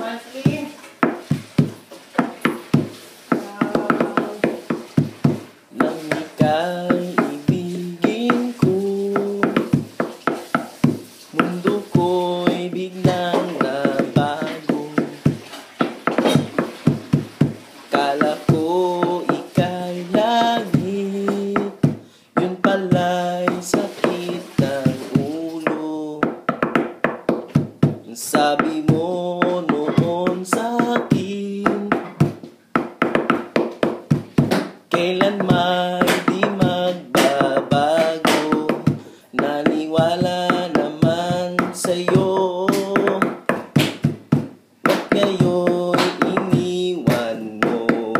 Nang ika'y ibigin ko, mundo ko'y biglang nabago. Kala ko ika'y langit, yun pala'y sakit ng ulo. Sabi mo noon sa'kin, kailanman di magbabago. Naniwala naman sa'yo, ba't ngayon iniwan mo?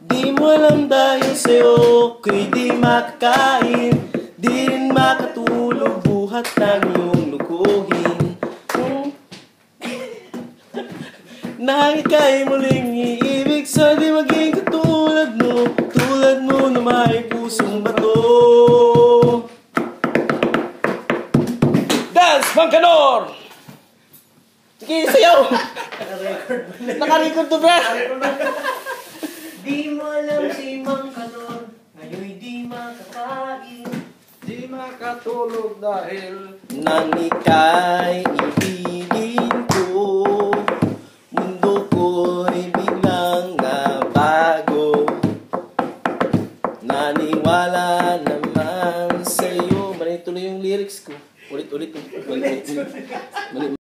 Di mo alam dahil sa'yo ko'y di makakain, di rin makatulog, buhat ng iyong lukuhin. Na ika'y muling iibig, sa di maging katulad mo, tulad mo na may pusong bato. Dance, Bangkanor! Sige, sayaw! Naka-record to, bro! Di mo alam si Bangkanor, ngayon'y di makakain, di makatulog dahil Nang ika'y ibigin ko, mundo ko'y biglang nabago. Naniwala naman sa'yo. Mali tuloy yung lyrics ko. Ulit. Mali.